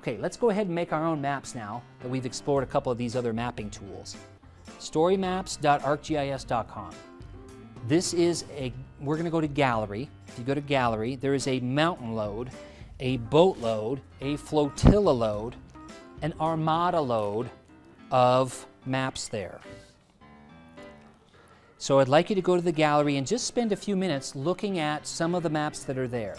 Okay, let's go ahead and make our own maps now that we've explored a couple of these other mapping tools. Storymaps.arcgis.com. This is we're going to go to gallery. If you go to gallery, there is a mountain load, a boat load, a flotilla load, an armada load of maps there. So I'd like you to go to the gallery and just spend a few minutes looking at some of the maps that are there.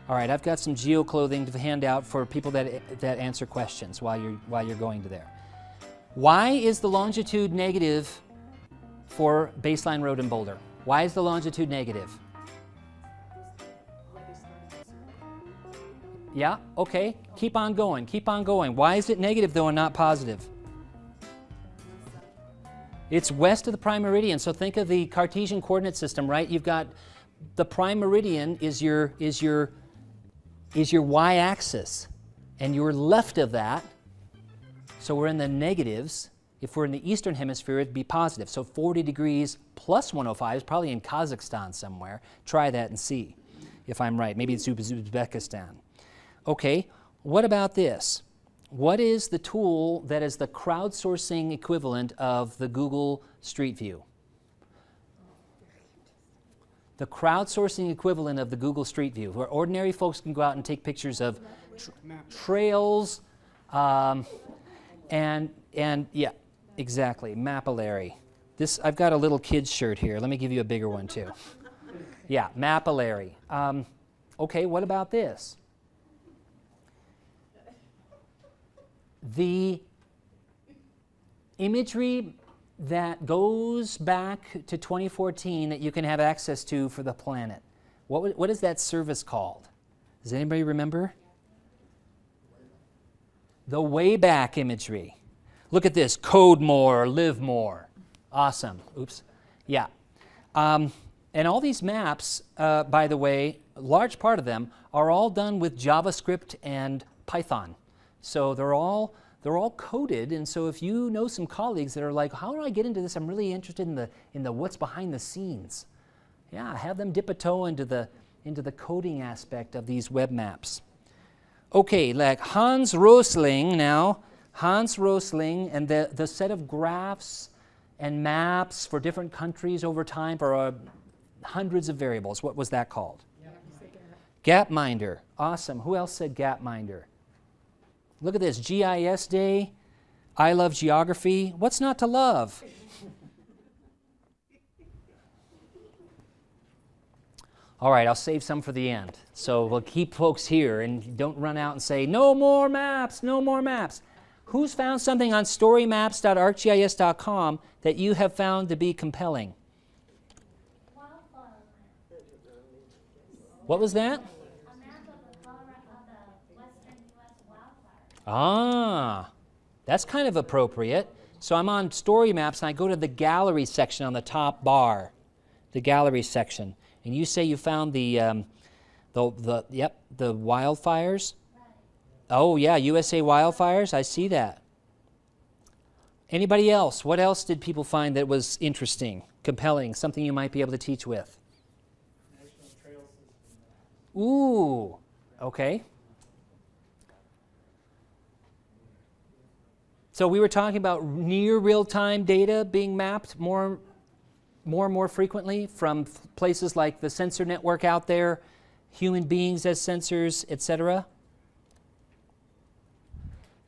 All right, I've got some geo-clothing to hand out for people that answer questions while you're going to there. Why is the longitude negative for Baseline Road in Boulder? Why is the longitude negative? Yeah, okay, keep on going, keep on going. Why is it negative though and not positive? It's west of the prime meridian, so think of the Cartesian coordinate system, right? You've got the prime meridian is your y-axis, and you're left of that, so we're in the negatives. If we're in the eastern hemisphere, it'd be positive. So 40 degrees plus 105 is probably in Kazakhstan somewhere. Try that and see if I'm right. Maybe it's Uzbekistan. Okay, what about this? What is the tool that is the crowdsourcing equivalent of the Google Street View? The crowdsourcing equivalent of the Google Street View, where ordinary folks can go out and take pictures of trails, and yeah, exactly, Mapillary. This, I've got a little kid's shirt here. Let me give you a bigger one too. Yeah, Mapillary. Okay, what about this? The imagery that goes back to 2014 that you can have access to for the planet. What is that service called? Does anybody remember? The Wayback Imagery. Look at this, code more, live more. Awesome, oops, yeah. And all these maps, by the way, a large part of them are all done with JavaScript and Python. So they're all coded, and so if you know some colleagues that are like, how do I get into this? I'm really interested in the what's behind the scenes. Yeah, have them dip a toe into the coding aspect of these web maps. Okay, like Hans Rosling now, Hans Rosling and the set of graphs and maps for different countries over time for hundreds of variables. What was that called? Gapminder. Awesome. Who else said Gapminder? Look at this, GIS Day, I love geography. What's not to love? All right, I'll save some for the end. So we'll keep folks here and don't run out and say, no more maps, no more maps. Who's found something on storymaps.arcgis.com that you have found to be compelling? What was that? Ah, that's kind of appropriate. So I'm on Story Maps and I go to the gallery section on the top bar, the gallery section, and you say you found the wildfires. Oh yeah, USA wildfires. I see that. Anybody else? What else did people find that was interesting, compelling, something you might be able to teach with? National Trail System. Ooh, okay. So we were talking about near real-time data being mapped more and more frequently from places like the sensor network out there, human beings as sensors, etc.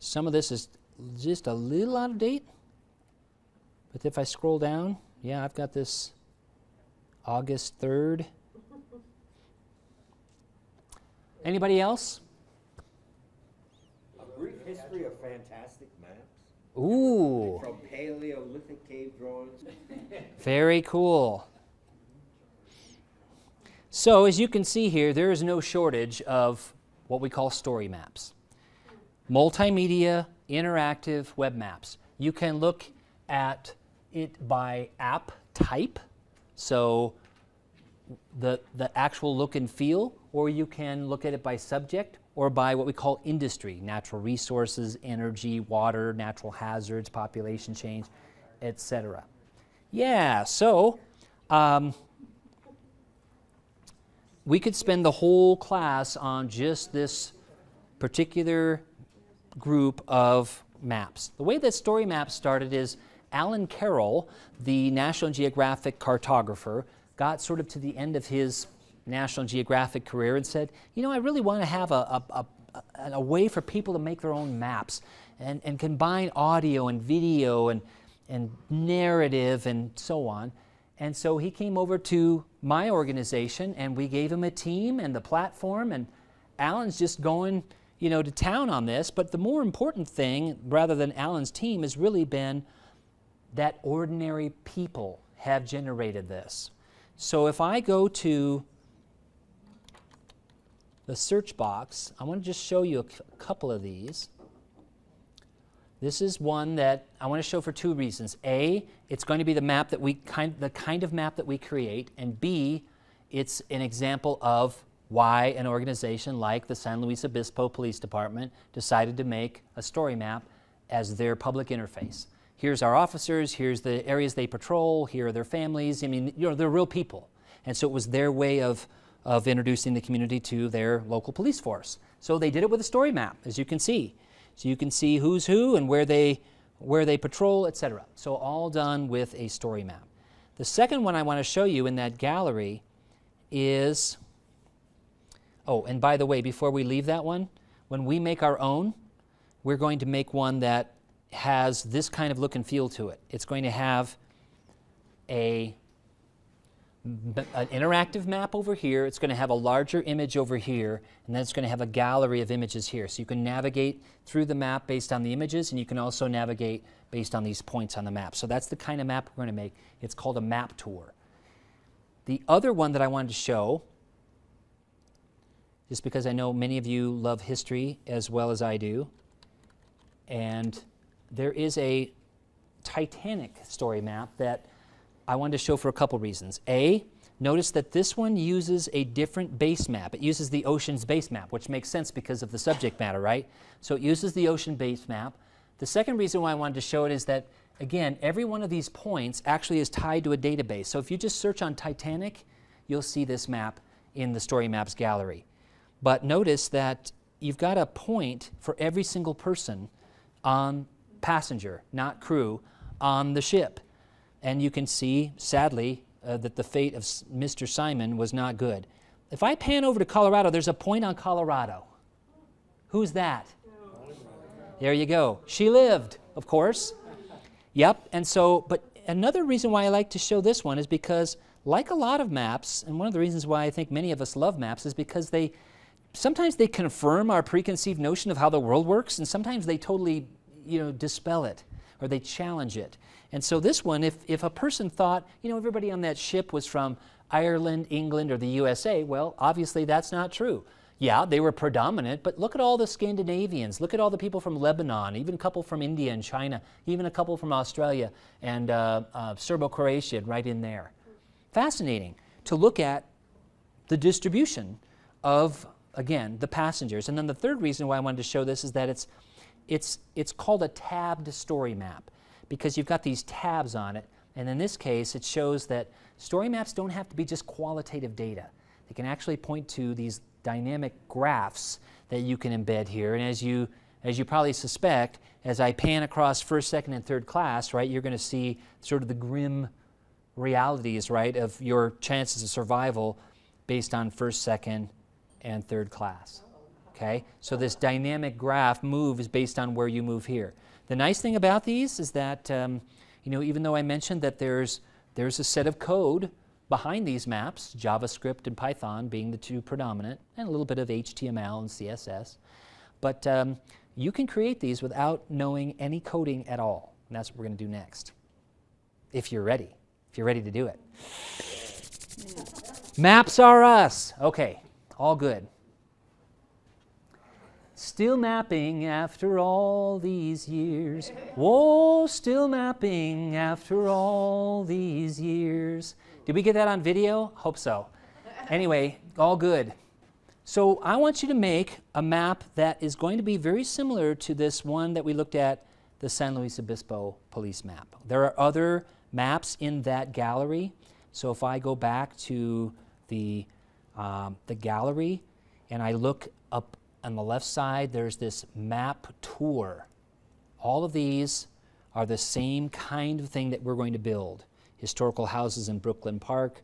Some of this is just a little out of date, but if I scroll down, yeah, I've got this August 3rd. Anybody else? A brief history of fantastic maps. Ooh. From Paleolithic cave drawings. Very cool. So as you can see here, there is no shortage of what we call story maps. Multimedia, interactive web maps. You can look at it by app type, so the actual look and feel, or you can look at it by subject or by what we call industry, natural resources, energy, water, natural hazards, population change, etc. we could spend the whole class on just this particular group of maps. The way that story maps started is Alan Carroll, the National Geographic cartographer, got sort of to the end of his National Geographic career and said, you know, I really want to have a way for people to make their own maps and combine audio and video and narrative and so on. And so he came over to my organization and we gave him a team and the platform, and Alan's just going, you know, to town on this. But the more important thing, rather than Alan's team, has really been that ordinary people have generated this. So if I go to the search box, I want to just show you a couple of these. This is one that I want to show for two reasons. A, it's going to be the map that the kind of map that we create, and B, it's an example of why an organization like the San Luis Obispo Police Department decided to make a story map as their public interface. Here's our officers, here's the areas they patrol, here are their families. I mean, you know, they're real people. And so it was their way of introducing the community to their local police force. So they did it with a story map, as you can see. So you can see who's who and where they patrol, etc. So all done with a story map. The second one I want to show you in that gallery is, oh, and by the way, before we leave that one, when we make our own, we're going to make one that has this kind of look and feel to it. It's going to have an interactive map over here, it's going to have a larger image over here, and then it's going to have a gallery of images here. So you can navigate through the map based on the images, and you can also navigate based on these points on the map. So that's the kind of map we're going to make. It's called a map tour. The other one that I wanted to show, just because I know many of you love history as well as I do, and there is a Titanic story map that I wanted to show for a couple reasons. A, notice that this one uses a different base map. It uses the ocean's base map, which makes sense because of the subject matter, right? So it uses the ocean base map. The second reason why I wanted to show it is that, again, every one of these points actually is tied to a database. So if you just search on Titanic, you'll see this map in the Story Maps gallery. But notice that you've got a point for every single person on passenger, not crew, on the ship. And you can see, sadly, that the fate of Mr. Simon was not good. If I pan over to Colorado, there's a point on Colorado. Who's that? There you go. She lived, of course. Yep, and so, but another reason why I like to show this one is because, like a lot of maps, and one of the reasons why I think many of us love maps is because sometimes they confirm our preconceived notion of how the world works, and sometimes they totally, dispel it, or they challenge it. And so this one, if a person thought, everybody on that ship was from Ireland, England, or the USA, well, obviously that's not true. Yeah, they were predominant, but look at all the Scandinavians, look at all the people from Lebanon, even a couple from India and China, even a couple from Australia, and Serbo-Croatian right in there. Fascinating to look at the distribution of, again, the passengers. And then the third reason why I wanted to show this is that it's called a tabbed story map, because you've got these tabs on it, and in this case it shows that story maps don't have to be just qualitative data. They can actually point to these dynamic graphs that you can embed here, and as you probably suspect, as I pan across first, second, and third class, right, you're going to see sort of the grim realities, right, of your chances of survival based on first, second, and third class. Okay, so this dynamic graph moves based on where you move here. The nice thing about these is that, even though I mentioned that there's a set of code behind these maps, JavaScript and Python being the two predominant, and a little bit of HTML and CSS, but you can create these without knowing any coding at all. And that's what we're going to do next, if you're ready to do it. Maps are us. Okay, all good. Still mapping after all these years. Whoa, still mapping after all these years. Did we get that on video? Hope so. Anyway, all good. So I want you to make a map that is going to be very similar to this one that we looked at, the San Luis Obispo police map. There are other maps in that gallery. So if I go back to the the gallery, and I look up on the left side, there's this map tour. All of these are the same kind of thing that we're going to build. Historical houses in Brooklyn Park,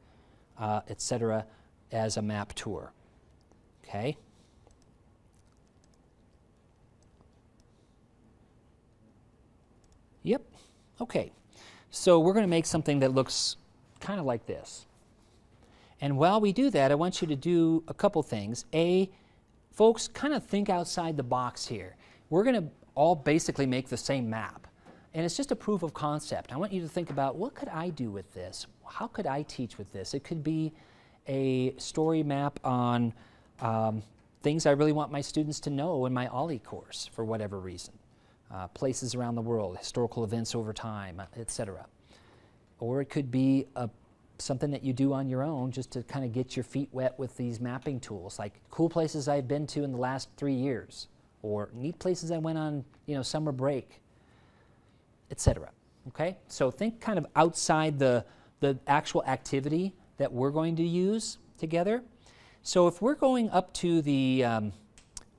etc., as a map tour. Okay? Yep. Okay. So we're going to make something that looks kind of like this. And while we do that, I want you to do a couple things. A, folks, kind of think outside the box here. We're going to all basically make the same map. And it's just a proof of concept. I want you to think about, what could I do with this? How could I teach with this? It could be a story map on things I really want my students to know in my OLLI course for whatever reason. Places around the world, historical events over time, etc. Or it could be something that you do on your own just to kind of get your feet wet with these mapping tools, like cool places I've been to in the last 3 years, or neat places I went on, summer break, etc. Okay? So think kind of outside the actual activity that we're going to use together. So if we're going up to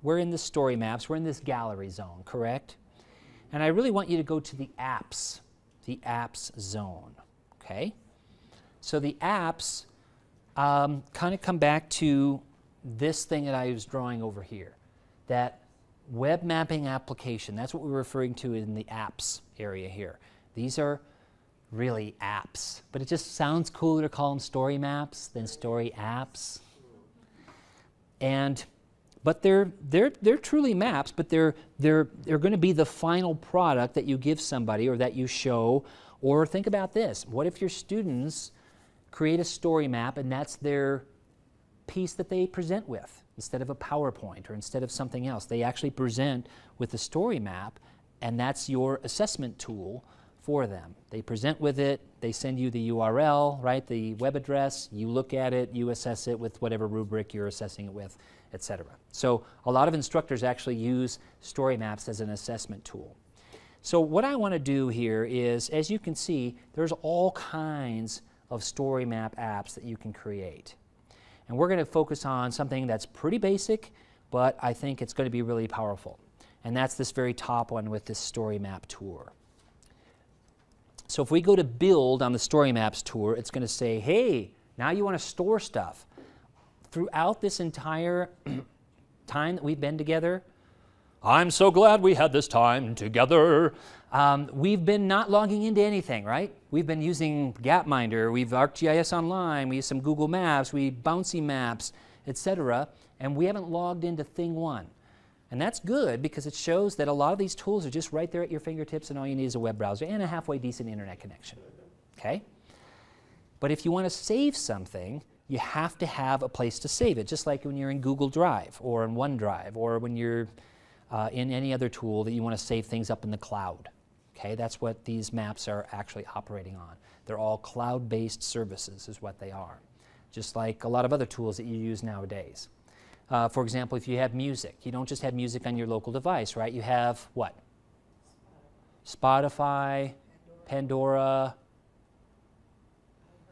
we're in the story maps, we're in this gallery zone, correct? And I really want you to go to the apps zone, okay? So the apps kind of come back to this thing that I was drawing over here, that web mapping application. That's what we're referring to in the apps area here. These are really apps, but it just sounds cooler to call them story maps than story apps. But they're truly maps, but they're going to be the final product that you give somebody or that you show. Or think about this: what if your students create a story map and that's their piece that they present with, instead of a PowerPoint or instead of something else? They actually present with a story map, and that's your assessment tool for them. They present with it, they send you the URL, right, the web address, you look at it, you assess it with whatever rubric you're assessing it with, etc. So a lot of instructors actually use story maps as an assessment tool. So what I want to do here is, as you can see, there's all kinds of story map apps that you can create. And we're going to focus on something that's pretty basic, but I think it's going to be really powerful. And that's this very top one with this story map tour. So if we go to build on the story maps tour, it's going to say, hey, now you want to store stuff. Throughout this entire time that we've been together, I'm so glad we had this time together. We've been not logging into anything, right? We've been using Gapminder, we've ArcGIS Online, we use some Google Maps, we Bouncy Maps, etc. And we haven't logged into Thing 1. And that's good because it shows that a lot of these tools are just right there at your fingertips, and all you need is a web browser and a halfway decent internet connection. Okay? But if you want to save something, you have to have a place to save it, just like when you're in Google Drive or in OneDrive or when you're in any other tool that you want to save things up in the cloud. Okay? That's what these maps are actually operating on. They're all cloud-based services is what they are, just like a lot of other tools that you use nowadays. For example, if you have music, you don't just have music on your local device, right? You have what? Spotify, Pandora,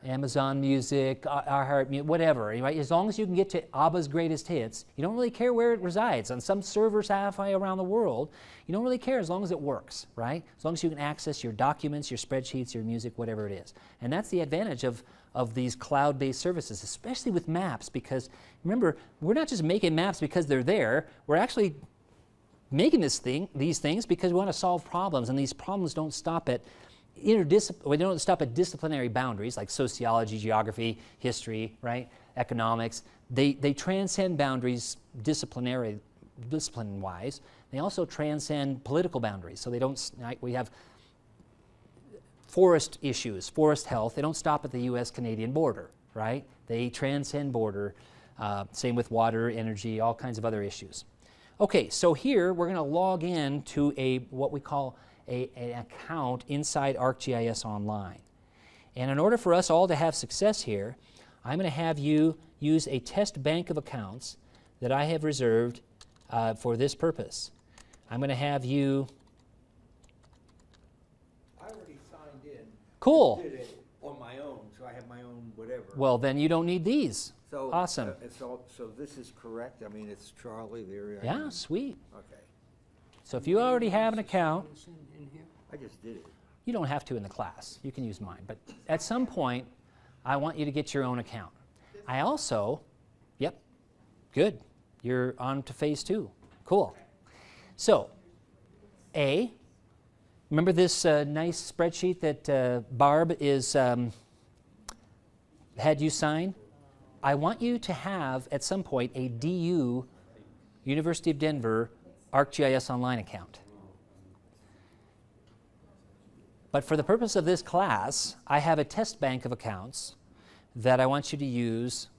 Amazon Music, iHeart, whatever, right? As long as you can get to ABBA's greatest hits, you don't really care where it resides. On some servers halfway around the world, you don't really care as long as it works, right? As long as you can access your documents, your spreadsheets, your music, whatever it is. And that's the advantage of these cloud-based services, especially with maps, because remember, we're not just making maps because they're there. We're actually making these things because we want to solve problems, and these problems don't stop at they don't stop at disciplinary boundaries like sociology, geography, history, right? Economics. They transcend boundaries discipline-wise. They also transcend political boundaries. So they don't. We have forest issues, forest health. They don't stop at the U.S.-Canadian border, right? They transcend border. Same with water, energy, all kinds of other issues. Okay, so here we're going to log in to what we call an account inside ArcGIS Online. And in order for us all to have success here, I'm going to have you use a test bank of accounts that I have reserved for this purpose. I'm going to have you... I already signed in. Cool. Did it on my own, so I have my own whatever. Well, then you don't need these. So, Awesome. So this is correct? I mean, it's Charlie there? Yeah, sweet. Okay. So if you already have an account, I just did it. you don't have to in the class. You can use mine. But at some point, I want you to get your own account. I also, yep, good. You're on to phase 2. Cool. So, A, remember this nice spreadsheet that Barb is had you sign? I want you to have, at some point, a DU, University of Denver, ArcGIS Online account. But for the purpose of this class, I have a test bank of accounts that I want you to use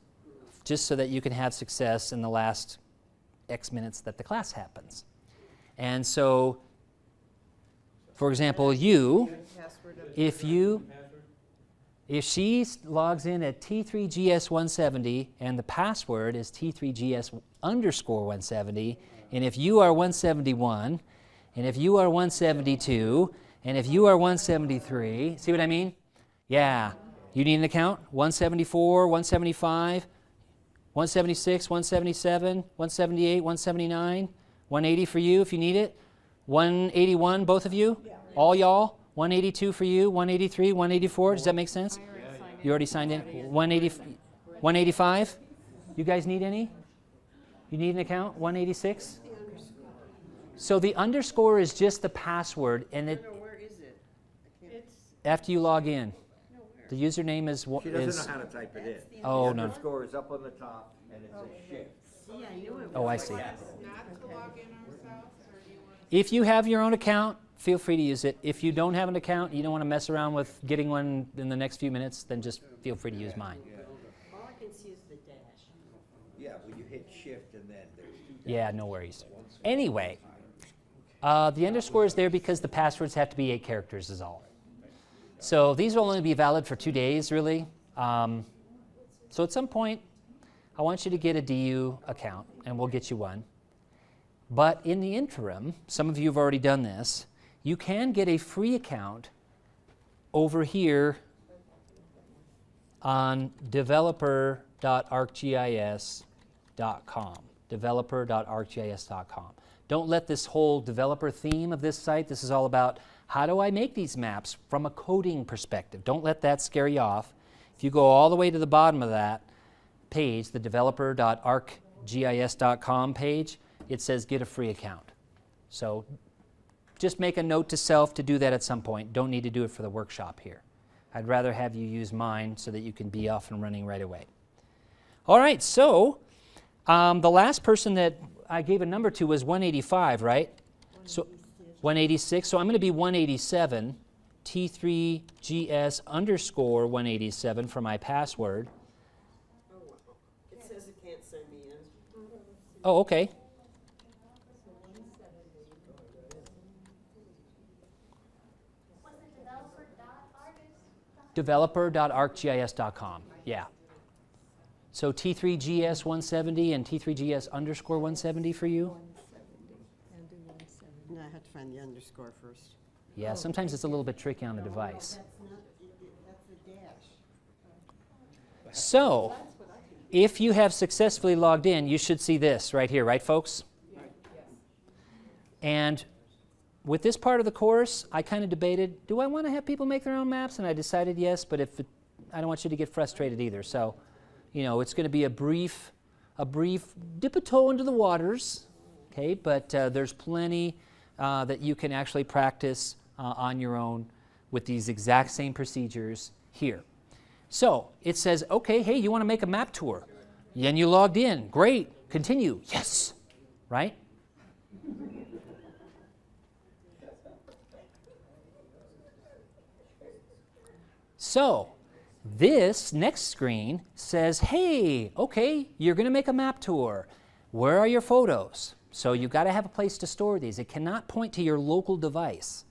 just so that you can have success in the last X minutes that the class happens. And so, for example, if she logs in at T3GS170 and the password is T3GS_170, and if you are 171, and if you are 172, and if you are 173, see what I mean? Yeah. You need an account? 174, 175, 176, 177, 178, 179, 180 for you if you need it. 181, both of you? Yeah. All y'all? 182 for you, 183, 184. Does that make sense? You already signed in? 185? You guys need any? You need an account? 186? So the underscore is just the password, and it. Where is it? After you log in. The username is. She doesn't know how to type it in. Oh, The no. underscore is up on the top, and it says shift. See, I knew it was. Oh, I see. Not to log in ourselves, or do you want? If you have your own account, feel free to use it. If you don't have an account, you don't want to mess around with getting one in the next few minutes, then just feel free to use mine. All I can see is the dash. Yeah, when you hit shift and then there's two. Yeah, no worries. Anyway, the underscore is there because the passwords have to be 8 characters is all. So these will only be valid for 2 days, really. So at some point, I want you to get a DU account, and we'll get you one. But in the interim, some of you have already done this, you can get a free account over here on developer.arcgis.com. Developer.arcgis.com. Don't let this whole developer theme of this site, this is all about how do I make these maps from a coding perspective. Don't let that scare you off. If you go all the way to the bottom of that page, the developer.arcgis.com page, it says get a free account. So just make a note to self to do that at some point. Don't need to do it for the workshop here. I'd rather have you use mine so that you can be off and running right away. All right, so the last person that I gave a number to was 185, right? So 186. So I'm going to be 187, T3GS_187 for my password. Oh, it says it can't send me in. Oh, okay. Developer.arcgis.com. Yeah. So T3GS170 and T3GS_170 for you? No, I have to find the underscore first. Yeah, sometimes it's a little bit tricky on the device. That's the dash. So, if you have successfully logged in, you should see this right here, right, folks? And with this part of the course, I kind of debated, do I want to have people make their own maps? And I decided yes, but I don't want you to get frustrated either. So, you know, it's going to be a brief dip a toe into the waters, okay? But there's plenty that you can actually practice on your own with these exact same procedures here. So it says, okay, hey, you want to make a map tour? And you logged in. Great. Continue. Yes. Right? So this next screen says, hey, okay, you're going to make a map tour. Where are your photos? So you've got to have a place to store these. It cannot point to your local device.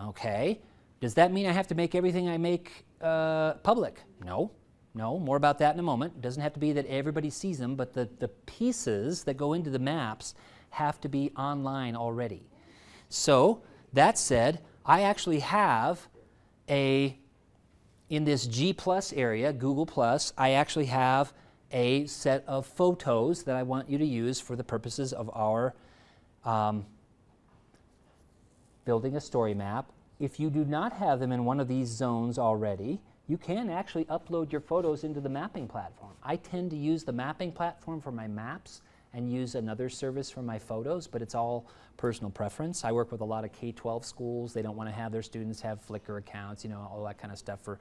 Okay. Does that mean I have to make everything I make public? No. No, more about that in a moment. It doesn't have to be that everybody sees them, but the pieces that go into the maps have to be online already. So that said, I actually have in this G+ area, Google+, I actually have a set of photos that I want you to use for the purposes of our building a story map. If you do not have them in one of these zones already, you can actually upload your photos into the mapping platform. I tend to use the mapping platform for my maps and use another service for my photos, but it's all personal preference. I work with a lot of K-12 schools. They don't want to have their students have Flickr accounts, you know, all that kind of stuff for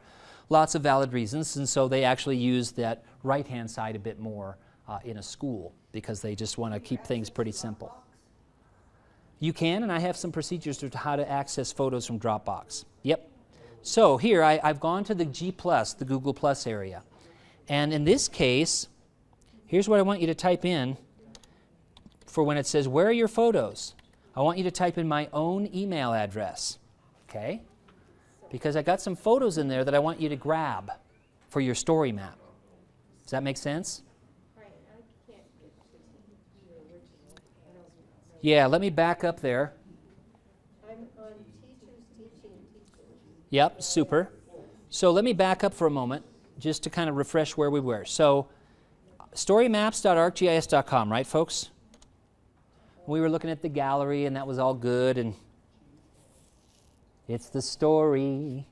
lots of valid reasons, and so they actually use that right-hand side a bit more in a school because they just want to keep things pretty simple. You can, and I have some procedures to how to access photos from Dropbox. Yep. So here, I've gone to the G+, the Google Plus area. And in this case, here's what I want you to type in for when it says, where are your photos? I want you to type in my own email address, okay? Because I got some photos in there that I want you to grab for your story map. Does that make sense? Yeah, let me back up there. I'm on teachers teaching teachers. Yep, super. So let me back up for a moment just to kind of refresh where we were. So storymaps.arcgis.com, right, folks? We were looking at the gallery, and that was all good, and it's the story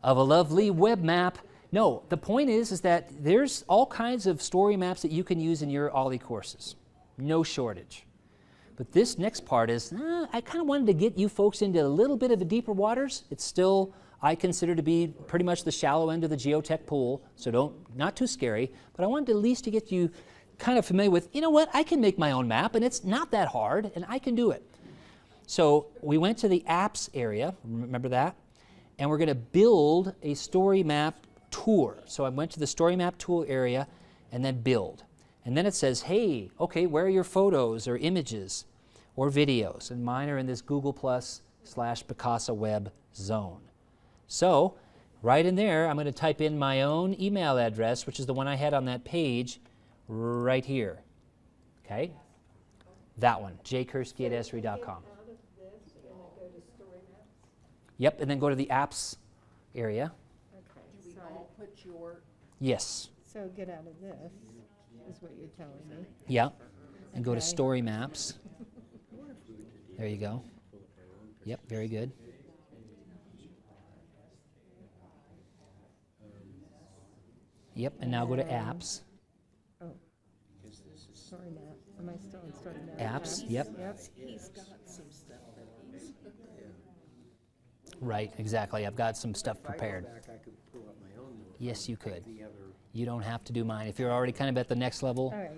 of a lovely web map. No, the point is that there's all kinds of story maps that you can use in your OLLI courses. No shortage. But this next part is, I kind of wanted to get you folks into a little bit of the deeper waters. It's still, I consider to be pretty much the shallow end of the geotech pool, so not too scary, but I wanted at least to get you kind of familiar with, you know what, I can make my own map, and it's not that hard, and I can do it. So we went to the apps area, remember that? And we're going to build a story map tour. So I went to the story map tool area and then build. And then it says, hey, okay, where are your photos or images or videos? And mine are in this Google Plus / Picasa Web zone. So right in there, I'm going to type in my own email address, which is the one I had on that page right here. Okay? That one, jkursky@esri.com. Out of this, and I go to story maps. Yep, and then go to the apps area. Okay, Do we so, all put your, Yes. so get out of this, is what you're telling me. Yeah. And go to Okay. story maps. There you go. Yep, very good. Yep, and now go to apps. Oh. Story map. Am I still in story map? Apps, yep. Yep. he's got some stuff that he's, Right, exactly. I've got some stuff prepared. If I go back, I could pull up my own notes. Yes, you could. The other, You don't have to do mine. If you're already kind of at the next level, All right,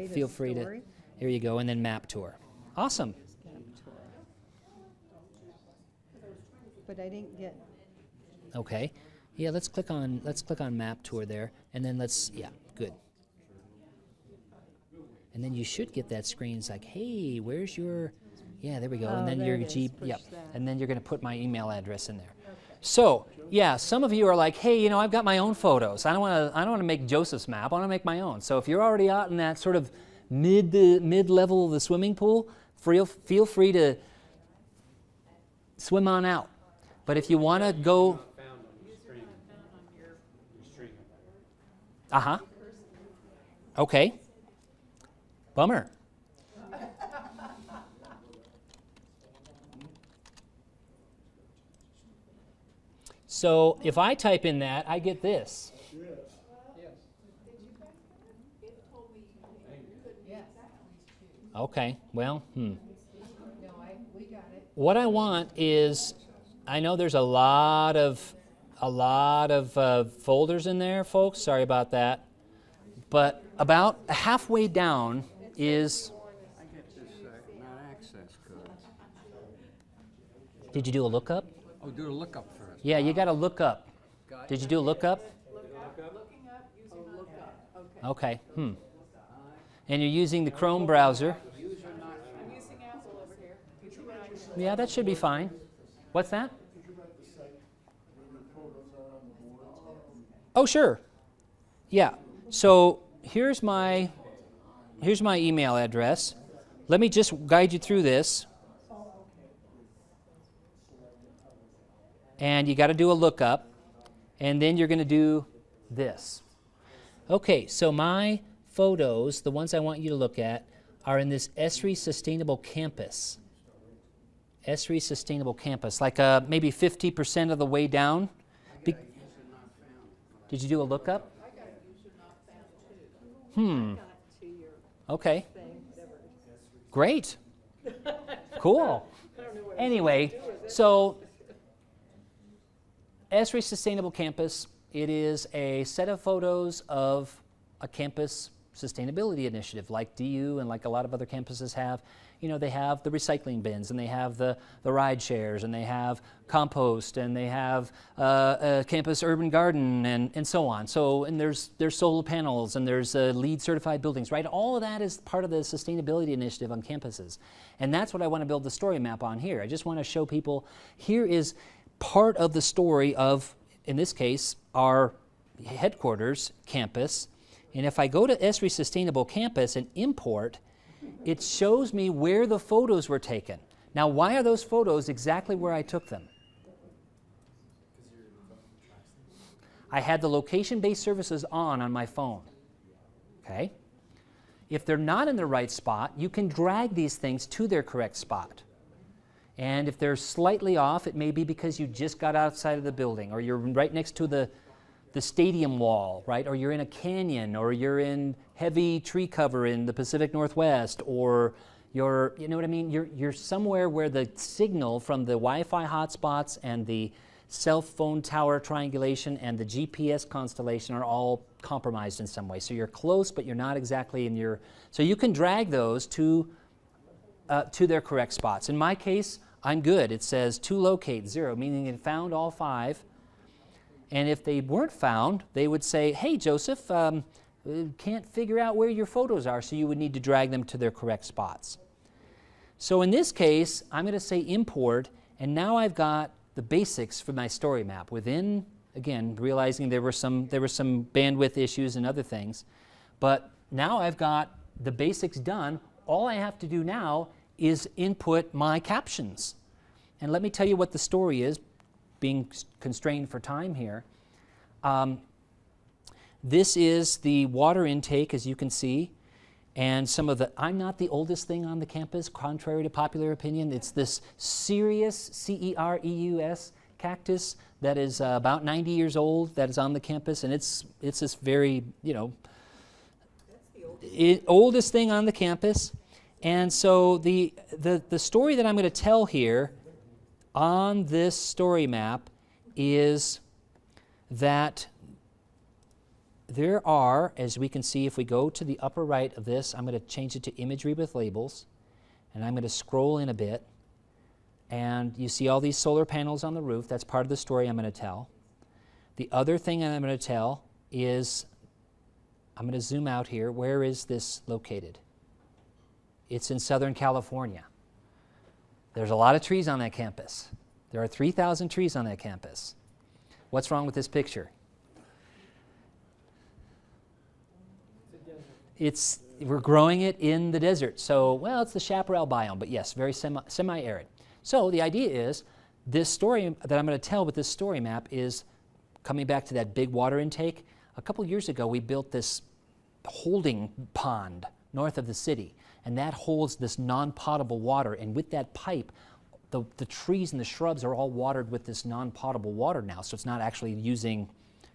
feel free to. story. Here you go, and then map tour. Awesome. Map tour. But I didn't get, Okay. Yeah, let's click on map tour there, and then yeah, good. And then you should get that screen. It's like, hey, where's your, yeah, there we go. Oh, And then there your it is. G, Push yep. that. And then you're going to put my email address in there. So, yeah, some of you are like, hey, you know, I've got my own photos. I don't want to make Joseph's map. I want to make my own. So if you're already out in that sort of mid level of the swimming pool, feel free to swim on out. But if you want to go, found on your stream. uh-huh. Okay. Bummer. So if I type in that, I get this. Okay, well, What I want is, I know there's a lot of folders in there, folks. Sorry about that. But about halfway down is. I get this not access code. Did you do a lookup? Oh, do a lookup first. Yeah, you got to look up. Got Did you do a lookup? okay. Okay. And you're using the Chrome browser. I'm using Apple over here. Yeah, that should be fine. What's that? Oh, sure. Yeah. So here's my email address. Let me just guide you through this. And you got to do a lookup, and then you're going to do this. Okay, so my photos, the ones I want you to look at, are in this ESRI Sustainable Campus. ESRI Sustainable Campus, like maybe 50% of the way down. Did you do a lookup? Okay. Great. Cool. Anyway, so ESRI Sustainable Campus, it is a set of photos of a campus sustainability initiative like DU and like a lot of other campuses have. You know, they have the recycling bins, and they have the ride shares, and they have compost, and they have a campus urban garden, and so on. So, and there's solar panels, and there's LEED certified buildings, right? All of that is part of the sustainability initiative on campuses. And that's what I want to build the story map on here. I just want to show people, here is part of the story of, in this case, our headquarters campus. And if I go to ESRI Sustainable Campus and import, it shows me where the photos were taken. Now, why are those photos exactly where I took them? I had the location-based services on my phone. Okay? If they're not in the right spot, you can drag these things to their correct spot. And if they're slightly off, it may be because you just got outside of the building, or you're right next to the stadium wall, right? Or you're in a canyon, or you're in heavy tree cover in the Pacific Northwest, or you're, you know what I mean? You're somewhere where the signal from the Wi-Fi hotspots and the cell phone tower triangulation and the GPS constellation are all compromised in some way. So you're close, but you're not exactly in your, so you can drag those to their correct spots. In my case, I'm good. It says to locate 0, meaning it found all 5. And if they weren't found, they would say, hey, Joseph, can't figure out where your photos are, so you would need to drag them to their correct spots. So in this case, I'm going to say import, and now I've got the basics for my story map within, again, realizing there were some bandwidth issues and other things. But now I've got the basics done. All I have to do now is input my captions. And let me tell you what the story is, being constrained for time here. This is the water intake, as you can see, and some of the, I'm not the oldest thing on the campus, contrary to popular opinion. It's this Cereus, C-E-R-E-U-S, cactus that is about 90 years old that is on the campus, and it's this very, you know, oldest thing on the campus. And so the story that I'm going to tell here on this story map is that there are, as we can see, if we go to the upper right of this, I'm going to change it to imagery with labels, and I'm going to scroll in a bit, and you see all these solar panels on the roof. That's part of the story I'm going to tell. The other thing I'm going to tell is, I'm going to zoom out here. Where is this located? It's in Southern California. There's a lot of trees on that campus. There are 3,000 trees on that campus. What's wrong with this picture? We're growing it in the desert. So, well, it's the chaparral biome, but yes, very semi-arid. So the idea is, this story that I'm going to tell with this story map is coming back to that big water intake. A couple years ago, we built this holding pond north of the city, and that holds this non-potable water. And with that pipe, the trees and the shrubs are all watered with this non-potable water now, so it's not actually using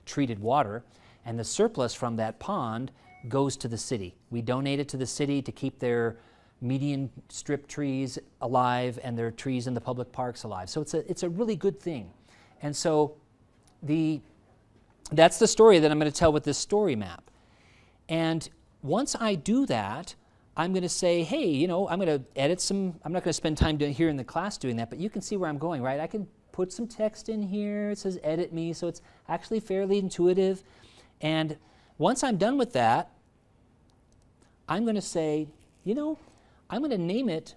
treated water. And the surplus from that pond goes to the city. We donate it to the city to keep their median strip trees alive and their trees in the public parks alive. So it's a really good thing. And so that's the story that I'm going to tell with this story map. And once I do that, I'm going to say, hey, you know, I'm going to edit some, I'm not going to spend time here in the class doing that, but you can see where I'm going, right? I can put some text in here. It says edit me, so it's actually fairly intuitive. And once I'm done with that, I'm going to say, you know, I'm going to name it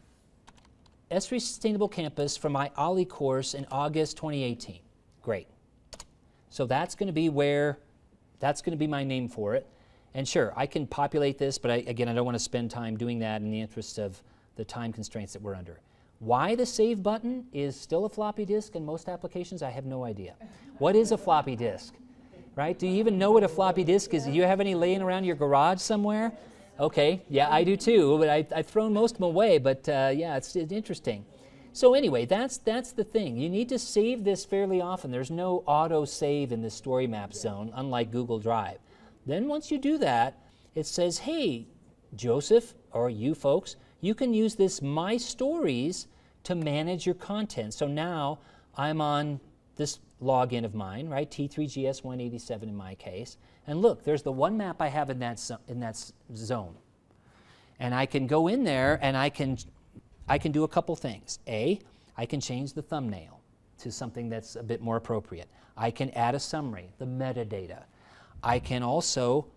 ESRI Sustainable Campus for my OLLI course in August 2018. Great. So that's going to be that's going to be my name for it. And sure, I can populate this, but again, I don't want to spend time doing that in the interest of the time constraints that we're under. Why the save button is still a floppy disk in most applications, I have no idea. What is a floppy disk? right? Do you even know what a floppy disk is? Do you have any laying around your garage somewhere? Okay, yeah, I do too, but I've thrown most of them away, but yeah, it's interesting. So anyway, that's the thing. You need to save this fairly often. There's no auto-save in the story map zone, unlike Google Drive. Then once you do that, it says, hey, Joseph, or you folks, you can use this My Stories to manage your content. So now I'm on this login of mine, right? T3GS187 in my case. And look, there's the one map I have in that zone. And I can go in there and I can do a couple things. A, I can change the thumbnail to something that's a bit more appropriate. I can add a summary, the metadata. I can also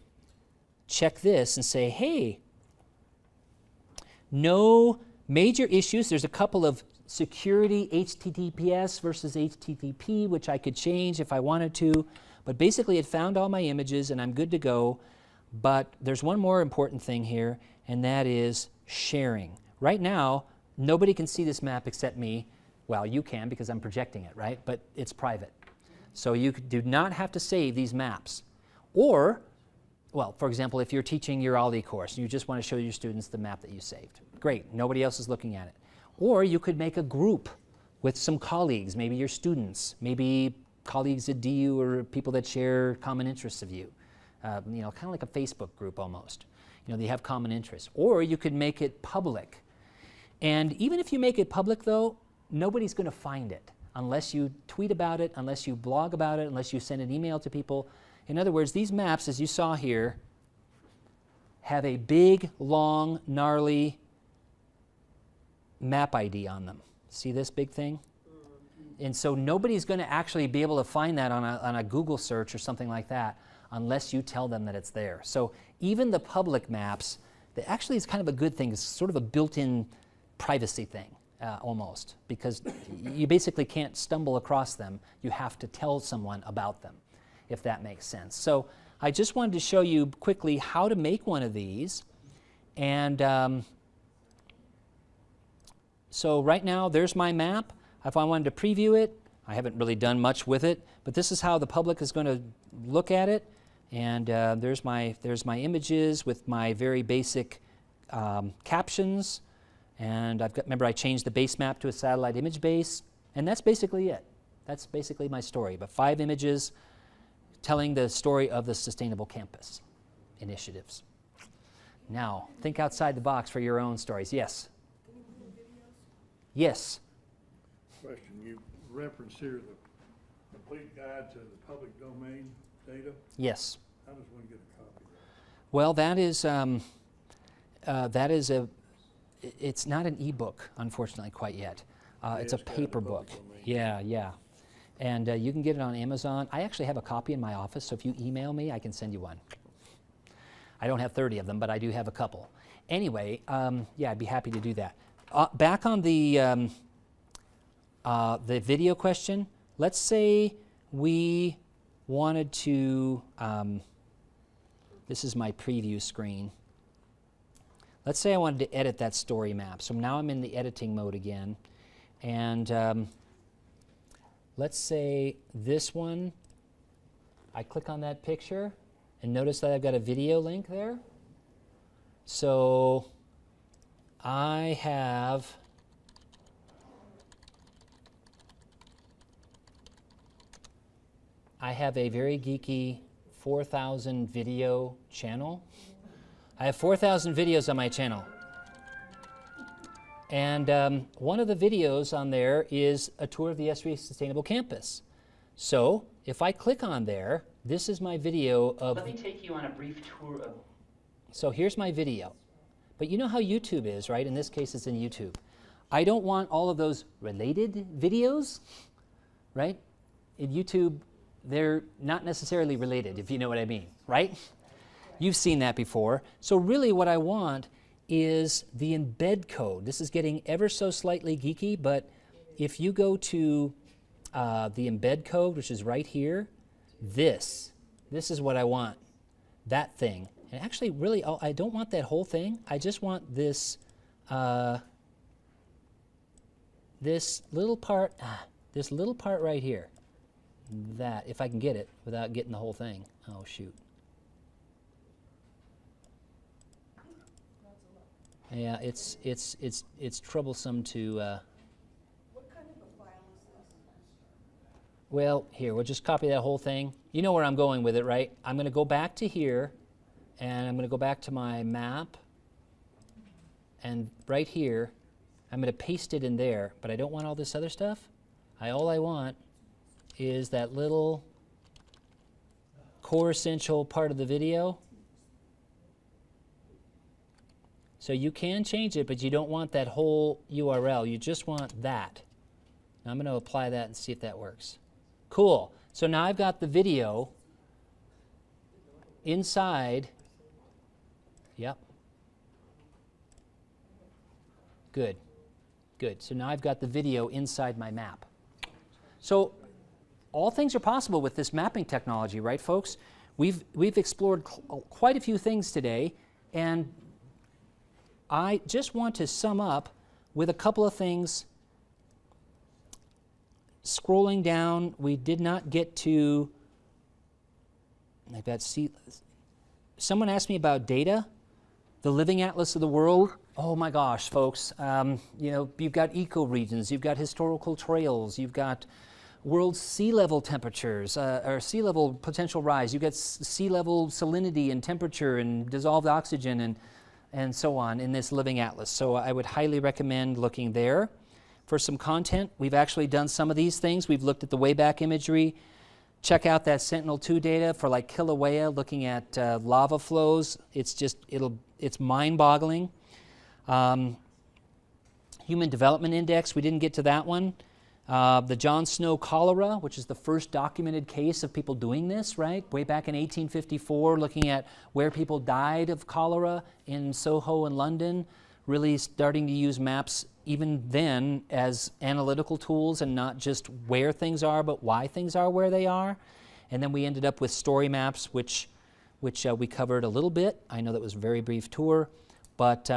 check this and say, hey, no major issues. There's a couple of security, HTTPS versus HTTP, which I could change if I wanted to. But basically, it found all my images, and I'm good to go. But there's one more important thing here, and that is sharing. Right now, nobody can see this map except me. Well, you can because I'm projecting it, right? But it's private. So you do not have to save these maps. Or, well, for example, if you're teaching your ALDI course and you just want to show your students the map that you saved. Great, nobody else is looking at it. Or you could make a group with some colleagues, maybe your students, maybe colleagues at DU or people that share common interests of you. You know, kind of like a Facebook group almost. You know, they have common interests. Or you could make it public. And even if you make it public, though, nobody's going to find it unless you tweet about it, unless you blog about it, unless you send an email to people. In other words, these maps, as you saw here, have a big, long, gnarly map ID on them. See this big thing? And so nobody's going to actually be able to find that on a Google search or something like that unless you tell them that it's there. So even the public maps, that actually is kind of a good thing. It's sort of a built-in privacy thing, almost, because you basically can't stumble across them. You have to tell someone about them, if that makes sense. So I just wanted to show you quickly how to make one of these. And so right now, there's my map. If I wanted to preview it, I haven't really done much with it, but this is how the public is going to look at it. And there's my images with my very basic captions. And I've got, remember, I changed the base map to a satellite image base. And that's basically it. That's basically my story. But 5 images telling the story of the Sustainable Campus initiatives. Now, think outside the box for your own stories. Yes? Yes. Question, you reference here the complete guide to the public domain data. Yes. How does one get a copy of that? Well, it's not an ebook, unfortunately, quite yet. It's a paper book. Yeah, yeah. And you can get it on Amazon. I actually have a copy in my office, so if you email me, I can send you one. I don't have 30 of them, but I do have a couple. Anyway, yeah, I'd be happy to do that. Back on the video question, let's say we wanted to, this is my preview screen. Let's say I wanted to edit that story map. So now I'm in the editing mode again. And let's say this one, I click on that picture, and notice that I've got a video link there. So I have a very geeky 4,000 video channel. I have 4,000 videos on my channel. And one of the videos on there is a tour of the Esri Sustainable Campus. So if I click on there, this is my video of... Let me take you on a brief tour of... So here's my video. But you know how YouTube is, right? In this case, it's in YouTube. I don't want all of those related videos, right? In YouTube, they're not necessarily related, if you know what I mean, right? You've seen that before. So really what I want is the embed code. This is getting ever so slightly geeky, but if you go to the embed code, which is right here, this is what I want, that thing. And actually, really, I don't want that whole thing. I just want this, this little part right here. that, if I can get it without getting the whole thing. Oh, shoot. Yeah, it's troublesome to. What kind of a file is this? Well, here, we'll just copy that whole thing. You know where I'm going with it, right? I'm going to go back to here, and I'm going to go back to my map, and right here, I'm going to paste it in there, but I don't want all this other stuff. All I want is that little core essential part of the video. So you can change it, but you don't want that whole URL. You just want that. Now I'm going to apply that and see if that works. Cool. So now I've got the video inside. Yep. Good. Good. So now I've got the video inside my map. So all things are possible with this mapping technology, right, folks? We've explored quite a few things today, and I just want to sum up with a couple of things. Scrolling down, we did not get to, I've got someone asked me about data, the living atlas of the world. Oh my gosh, folks, you know, you've got ecoregions, you've got historical trails, you've got world sea level temperatures, or sea level potential rise, you've got sea level salinity and temperature and dissolved oxygen and so on in this living atlas. So I would highly recommend looking there. For some content, we've actually done some of these things. We've looked at the Wayback Imagery. Check out that Sentinel-2 data for like Kilauea, looking at lava flows. It's mind-boggling. Human Development Index, we didn't get to that one. The John Snow cholera, which is the first documented case of people doing this, right? Way back in 1854, looking at where people died of cholera in Soho and London, really starting to use maps even then as analytical tools and not just where things are, but why things are where they are. And then we ended up with story maps, which we covered a little bit. I know that was a very brief tour, but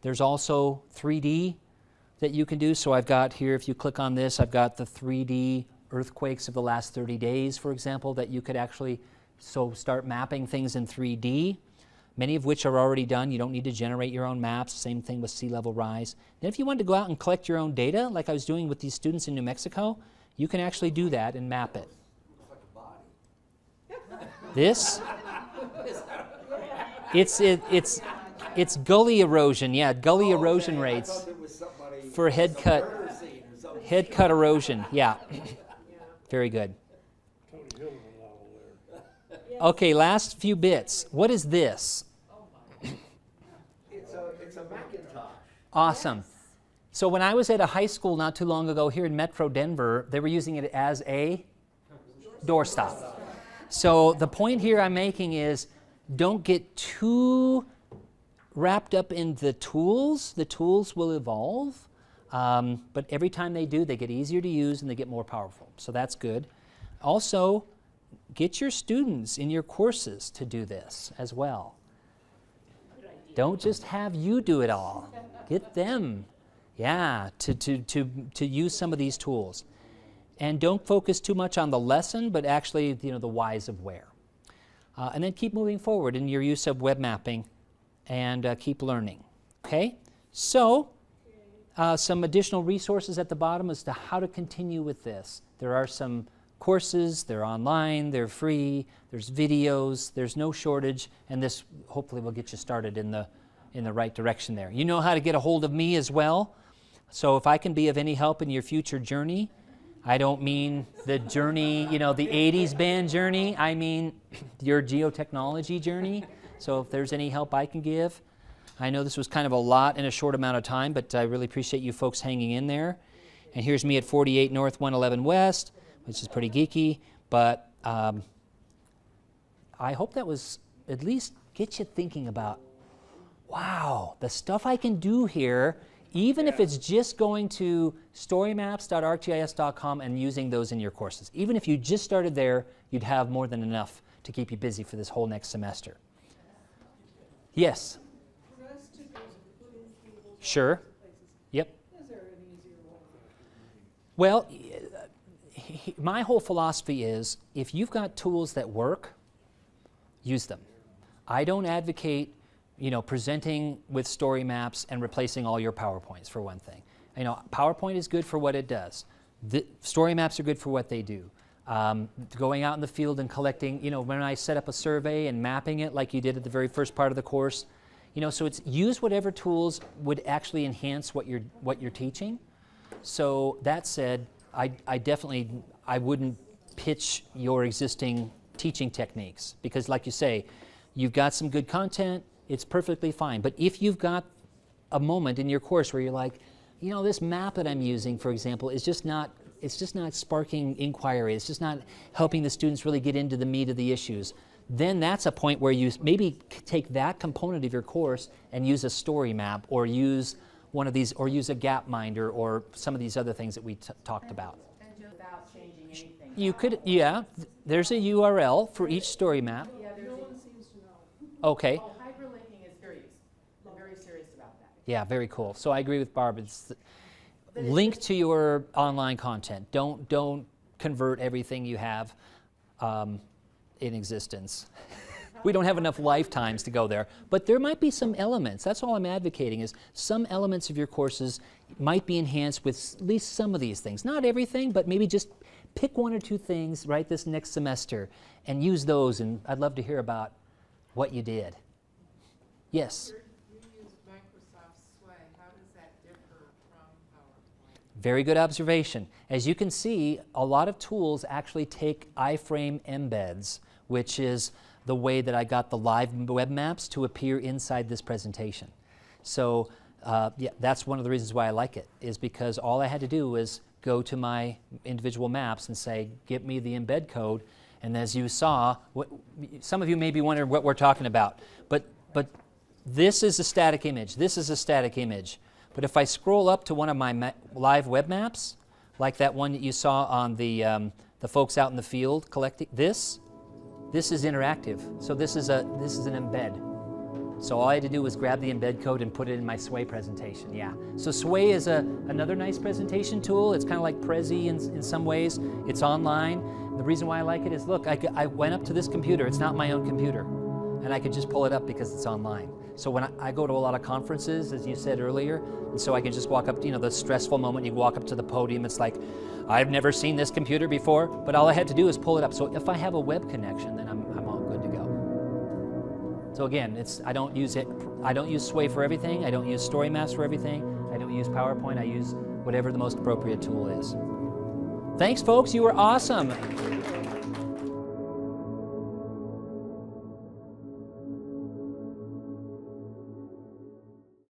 there's also 3D that you can do. So I've got here, if you click on this, I've got the 3D earthquakes of the last 30 days, for example, that you could actually start mapping things in 3D, many of which are already done. You don't need to generate your own maps. Same thing with sea level rise. Then if you wanted to go out and collect your own data, like I was doing with these students in New Mexico, you can actually do that and map it. This, it's gully erosion. Yeah, gully erosion rates for head cut erosion. Yeah, very good. Okay, last few bits. What is this? It's a Macintosh. Awesome. So when I was at a high school not too long ago here in Metro Denver, they were using it as a doorstop. So the point here I'm making is don't get too wrapped up in the tools. The tools will evolve, but every time they do, they get easier to use and they get more powerful. So that's good. Also, get your students in your courses to do this as well. Don't just have you do it all. Get them, yeah, to use some of these tools. And don't focus too much on the lesson, but actually, the whys of where. And then keep moving forward in your use of web mapping and keep learning, okay? So, some additional resources at the bottom as to how to continue with this. There are some courses, they're online, they're free, there's videos, there's no shortage, and this hopefully will get you started in the right direction there. You know how to get a hold of me as well, so if I can be of any help in your future journey, I don't mean the journey, the 80s band journey, I mean your geotechnology journey, so if there's any help I can give. I know this was kind of a lot in a short amount of time, but I really appreciate you folks hanging in there. And here's me at 48 North, 111 West, which is pretty geeky, but I hope that was at least get you thinking about, wow, the stuff I can do here, even if it's just going to storymaps.arcgis.com and using those in your courses. Even if you just started there, you'd have more than enough to keep you busy for this whole next semester. Yes? For us to go through those Sure. places, Yep. is there an easier way? Well, my whole philosophy is if you've got tools that work, use them. I don't advocate, presenting with story maps and replacing all your PowerPoints, for one thing. PowerPoint is good for what it does. The story maps are good for what they do. Going out in the field and collecting, when I set up a survey and mapping it like you did at the very first part of the course, so it's use whatever tools would actually enhance what you're teaching. So that said, I wouldn't pitch your existing teaching techniques because, like you say, you've got some good content, it's perfectly fine. But if you've got a moment in your course where you're like, this map that I'm using, for example, is just not sparking inquiry, it's just not helping the students really get into the meat of the issues, then that's a point where you maybe take that component of your course and use a story map or use one of these, or use a gap minder or some of these other things that we talked about. And just without changing anything. You could, there's a URL for each story map. Yeah, there's No a, one seems to know. Okay, oh, hyperlinking is very useful. I'm very serious about that. yeah, very cool. So I agree with Barb. It's link to your online content. Don't convert everything you have in existence. We don't have enough lifetimes to go there, but there might be some elements. That's all I'm advocating, is some elements of your courses might be enhanced with at least some of these things. Not everything, but maybe just pick one or two things, right, this next semester and use those, and I'd love to hear about what you did. Yes? You use Microsoft Sway. How does that differ from PowerPoint? Very good observation. As you can see, a lot of tools actually take iframe embeds, which is the way that I got the live web maps to appear inside this presentation. So yeah, that's one of the reasons why I like it, is because all I had to do was go to my individual maps and say, give me the embed code, and as you saw, some of you may be wondering what we're talking about, but this is a static image, this is a static image. But if I scroll up to one of my live web maps, like that one that you saw on the folks out in the field collecting, this is interactive. So this is an embed. So all I had to do was grab the embed code and put it in my Sway presentation, yeah. So Sway is another nice presentation tool. It's kind of like Prezi in some ways. It's online. The reason why I like it is, look, I went up to this computer. It's not my own computer. And I could just pull it up because it's online. So when I go to a lot of conferences, as you said earlier, and so I can just walk up, the stressful moment, you walk up to the podium, it's like, I've never seen this computer before, but all I had to do is pull it up. So if I have a web connection, then I'm all good to go. So again, I don't use Sway for everything, I don't use story maps for everything, I don't use PowerPoint, I use whatever the most appropriate tool is. Thanks folks, you were awesome.